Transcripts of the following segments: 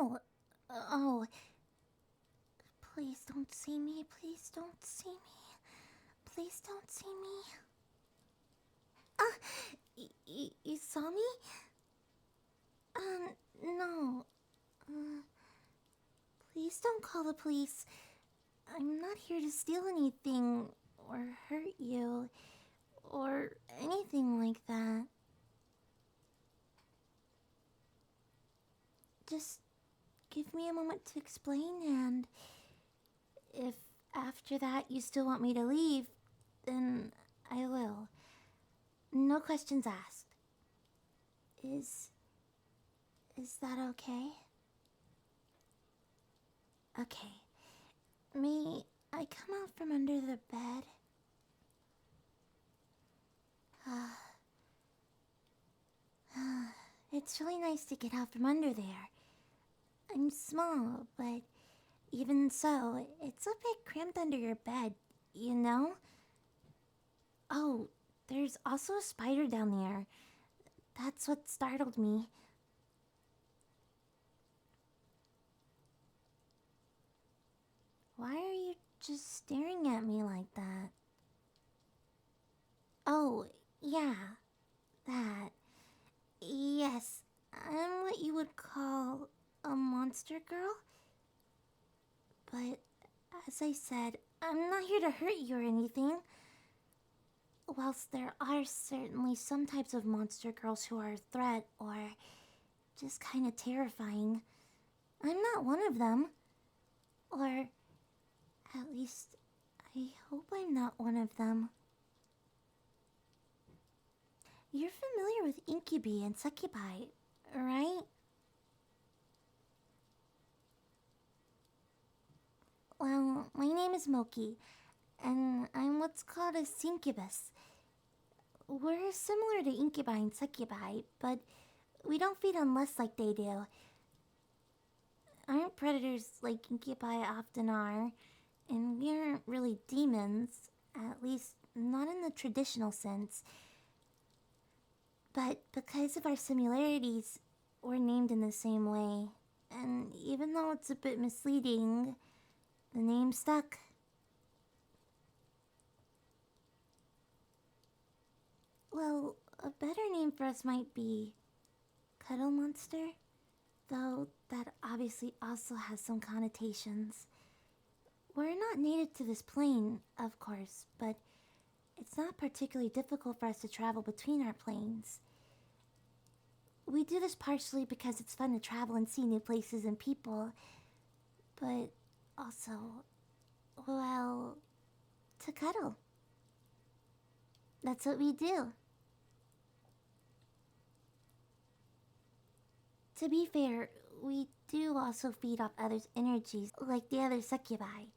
no. Oh. Please don't see me. Please don't see me. Please don't see me. You saw me? No. Please don't call the police. I'm not here to steal anything or hurt you or anything like that. Just give me a moment to explain, and if after that you still want me to leave, then I will. No questions asked. Is that okay? Okay. May I come out from under the bed? It's really nice to get out from under there. I'm small, but even so, it's a bit cramped under your bed, you know? Oh, there's also a spider down there. That's what startled me. Why are you just staring at me like that? Oh, yeah, that. Yes, I'm what you would call a monster girl. But, as I said, I'm not here to hurt you or anything. Whilst there are certainly some types of monster girls who are a threat or just kind of terrifying, I'm not one of them. Or, at least, I hope I'm not one of them. You're familiar with incubi and succubi, right? Well, my name is Moqi, and I'm what's called a syninkus. We're similar to incubi and succubi, but we don't feed on lust like they do. Aren't predators like incubi often are, and we aren't really demons, at least not in the traditional sense. But because of our similarities, we're named in the same way, and even though it's a bit misleading, the name stuck. Well, a better name for us might be Cuddle Monster, though that obviously also has some connotations. We're not native to this plane, of course, but it's not particularly difficult for us to travel between our planes. We do this partially because it's fun to travel and see new places and people, but also, well, to cuddle. That's what we do. To be fair, we do also feed off others' energies, like the other succubi.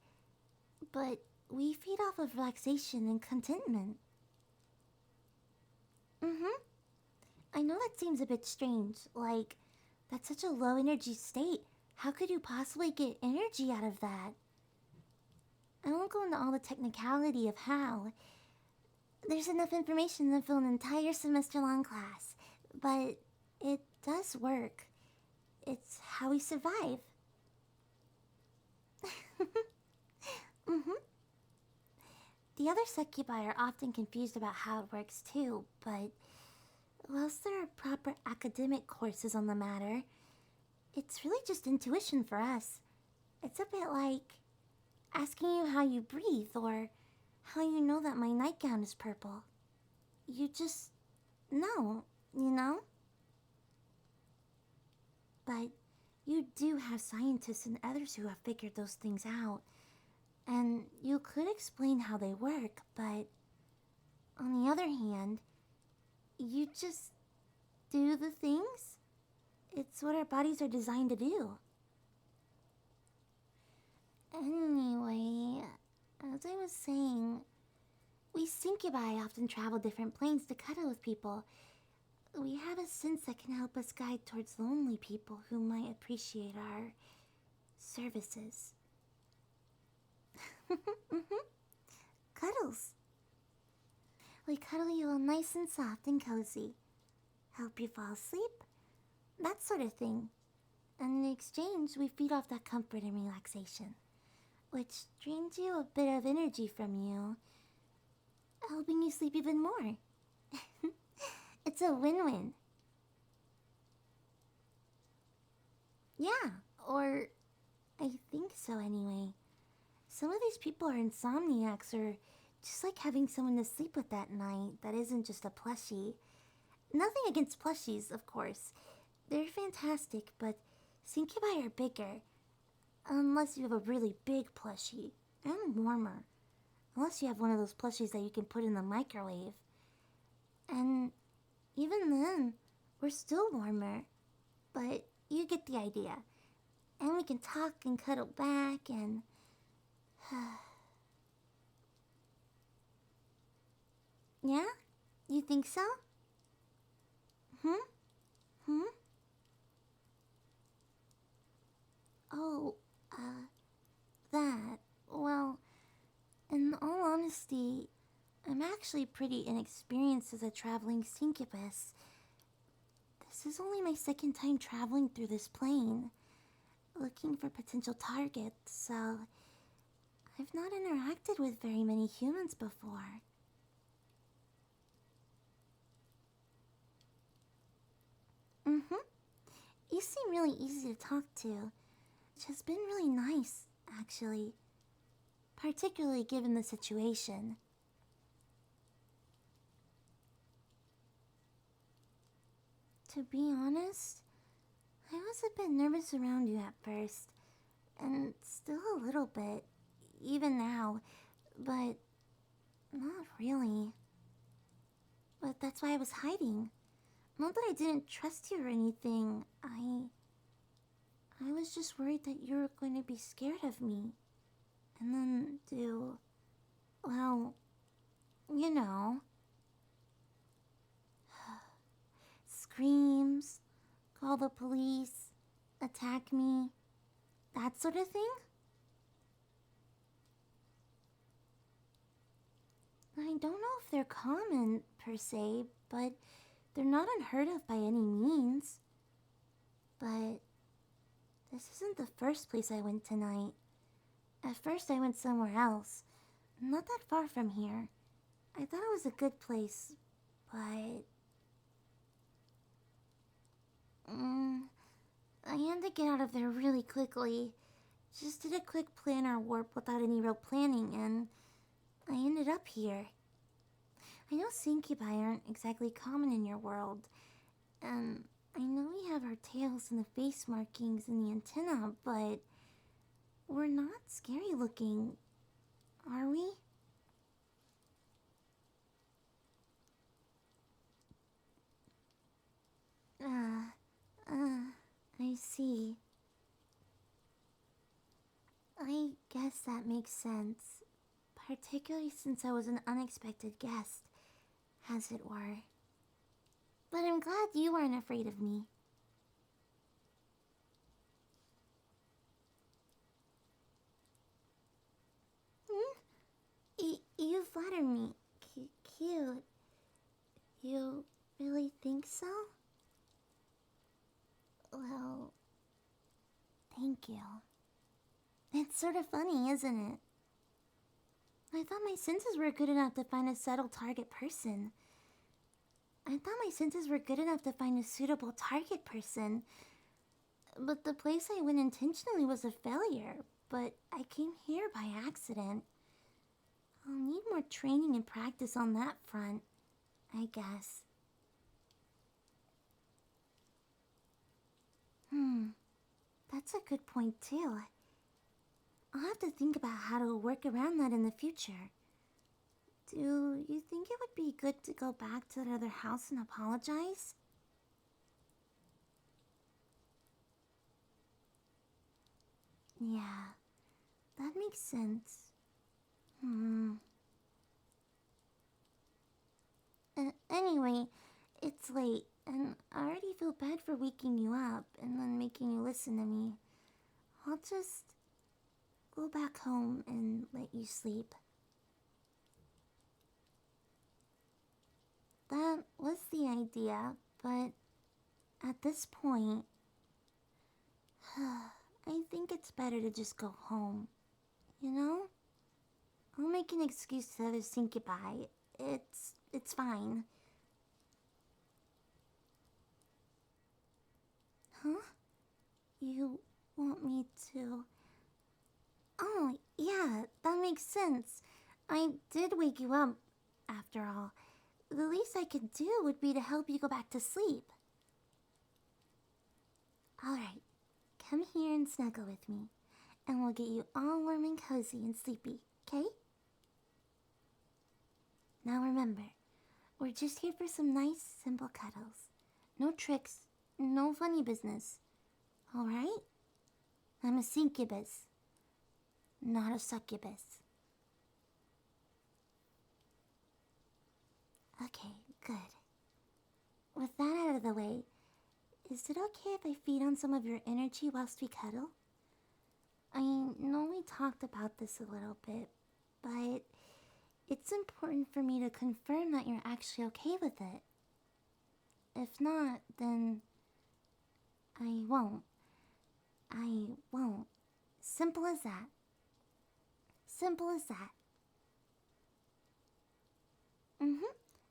But we feed off of relaxation and contentment. I know that seems a bit strange, like, that's such a low energy state. How could you possibly get energy out of that? I won't go into all the technicality of how. There's enough information to fill an entire semester-long class, but it does work. It's how we survive. The other succubi are often confused about how it works too, but whilst there are proper academic courses on the matter, it's really just intuition for us. It's a bit like asking you how you breathe or how you know that my nightgown is purple. You just know, you know? But you do have scientists and others who have figured those things out. And you could explain how they work, but on the other hand, you just do the things. It's what our bodies are designed to do. Anyway, as I was saying, we syncubi often travel different planes to cuddle with people. We have a sense that can help us guide towards lonely people who might appreciate our services. Cuddles. We cuddle you all nice and soft and cozy. Help you fall asleep. That sort of thing. And in exchange, we feed off that comfort and relaxation, which drains you a bit of energy from you, helping you sleep even more. It's a win-win. Yeah, or I think so anyway. Some of these people are insomniacs or just like having someone to sleep with at night that isn't just a plushie. Nothing against plushies, of course. They're fantastic, but Syncubi are bigger. Unless you have a really big plushie. And warmer. Unless you have one of those plushies that you can put in the microwave. And even then, we're still warmer. But you get the idea. And we can talk and cuddle back and... Yeah? You think so? Hmm? Hmm? Oh, that. Well, in all honesty, I'm actually pretty inexperienced as a traveling syncubus. This is only my second time traveling through this plane, looking for potential targets, so I've not interacted with very many humans before. Mm-hmm. You seem really easy to talk to, which has been really nice, actually. Particularly given the situation. To be honest, I was a bit nervous around you at first, and still a little bit, even now, but not really. But that's why I was hiding. Not that I didn't trust you or anything, I was just worried that you were going to be scared of me. And then do, well, you know, screams, call the police, attack me, that sort of thing? I don't know if they're common, per se, but they're not unheard of by any means. But this isn't the first place I went tonight. At first I went somewhere else, not that far from here. I thought it was a good place, but... I had to get out of there really quickly. Just did a quick planar warp without any real planning, and I ended up here. I know syncubi aren't exactly common in your world, and I know we have our tails and the face markings and the antenna, but we're not scary looking, are we? I see. I guess that makes sense, particularly since I was an unexpected guest, as it were. But I'm glad you weren't afraid of me. Hmm? You flatter me. Cute. You really think so? Well, thank you. It's sort of funny, isn't it? I thought my senses were good enough to find a settled target person. I thought my senses were good enough to find a suitable target person. But the place I went intentionally was a failure. But I came here by accident. I'll need more training and practice on that front, I guess. That's a good point too. I'll have to think about how to work around that in the future. Do you think it would be good to go back to that other house and apologize? Yeah, that makes sense. Anyway, it's late, and I already feel bad for waking you up and then making you listen to me. I'll just go back home and let you sleep. That was the idea, but at this point, I think it's better to just go home. You know? I'll make an excuse to the syncubi. It's fine. Huh? You want me to... Oh, yeah, that makes sense. I did wake you up, after all. The least I could do would be to help you go back to sleep. Alright, come here and snuggle with me, and we'll get you all warm and cozy and sleepy, okay? Now remember, we're just here for some nice, simple cuddles. No tricks, no funny business. Alright? I'm a syncubus, not a succubus. Okay, good. With that out of the way, is it okay if I feed on some of your energy whilst we cuddle? I know we talked about this a little bit, but it's important for me to confirm that you're actually okay with it. If not, then I won't. I won't. Simple as that. Simple as that.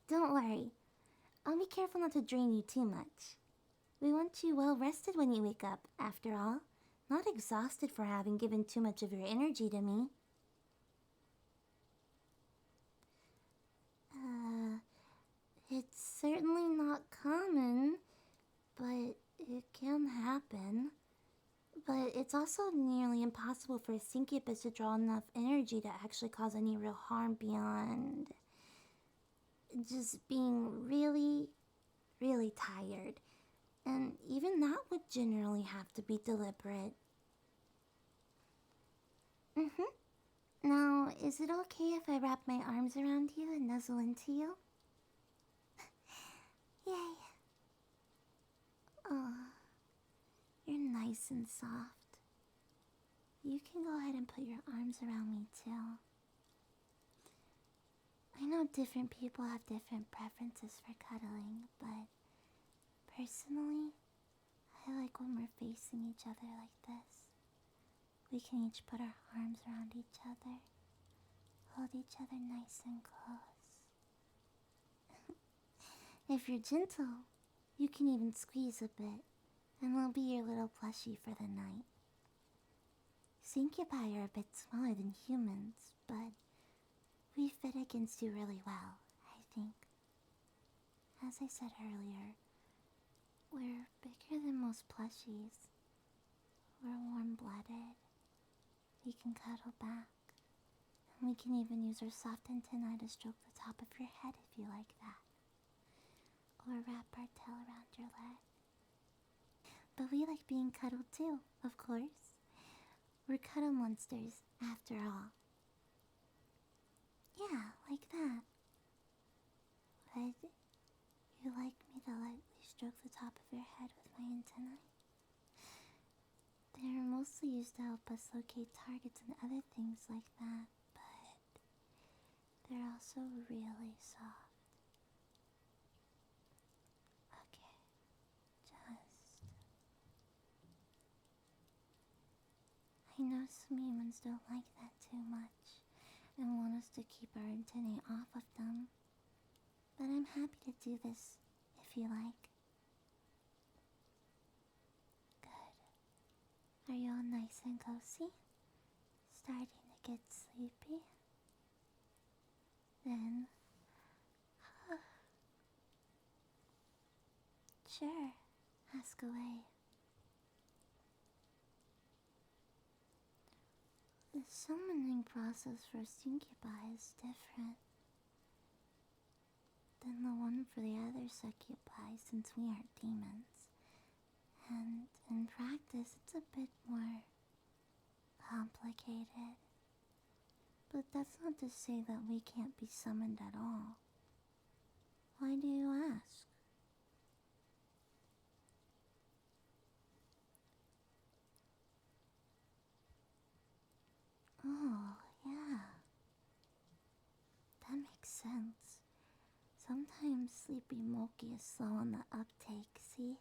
Don't worry. I'll be careful not to drain you too much. We want you well rested when you wake up, after all. Not exhausted for having given too much of your energy to me. It's certainly not common, but it can happen. But it's also nearly impossible for a syncubus to draw enough energy to actually cause any real harm beyond just being really, really tired. And even that would generally have to be deliberate. Now, is it okay if I wrap my arms around you and nuzzle into you? Yay. Oh, you're nice and soft. You can go ahead and put your arms around me too. I know different people have different preferences for cuddling, but personally, I like when we're facing each other like this. We can each put our arms around each other, hold each other nice and close. If you're gentle, you can even squeeze a bit, and we'll be your little plushie for the night. Syncubi are a bit smaller than humans, but we fit against you really well, I think. As I said earlier, we're bigger than most plushies. We're warm-blooded. We can cuddle back. And we can even use our soft antennae to stroke the top of your head if you like that. Or wrap our tail around your leg. But we like being cuddled too, of course. We're cuddle monsters, after all. Yeah, like that. Would you like me to lightly stroke the top of your head with my antennae? They're mostly used to help us locate targets and other things like that, but they're also really soft. Okay, I know some humans don't like that too much and want us to keep our antennae off of them, but I'm happy to do this if you like. Are you all nice and cozy? Starting to get sleepy? Then... Sure, ask away. The summoning process for syncubi is different than the one for the other succubi since we aren't demons. And in practice, it's a bit more complicated. But that's not to say that we can't be summoned at all. Why do you ask? Oh, yeah. That makes sense. Sometimes sleepy Moqi is slow on the uptake, see?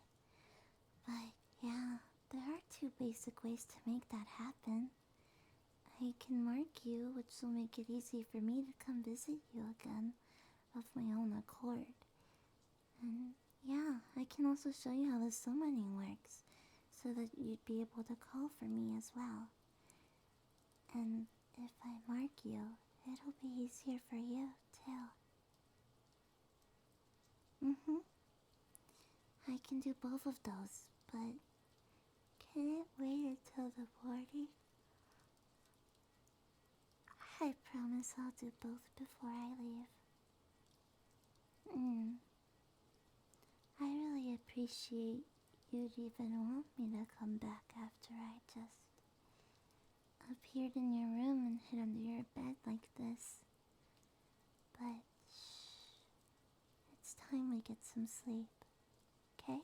But yeah, there are two basic ways to make that happen. I can mark you, which will make it easy for me to come visit you again of my own accord. And yeah, I can also show you how the summoning works, so that you'd be able to call for me as well. And if I mark you, it'll be easier for you, too. I can do both of those, but can it wait until the party? I promise I'll do both before I leave. I really appreciate you'd even want me to come back after I just appeared in your room and hid under your bed like this. But shh, it's time we get some sleep, okay?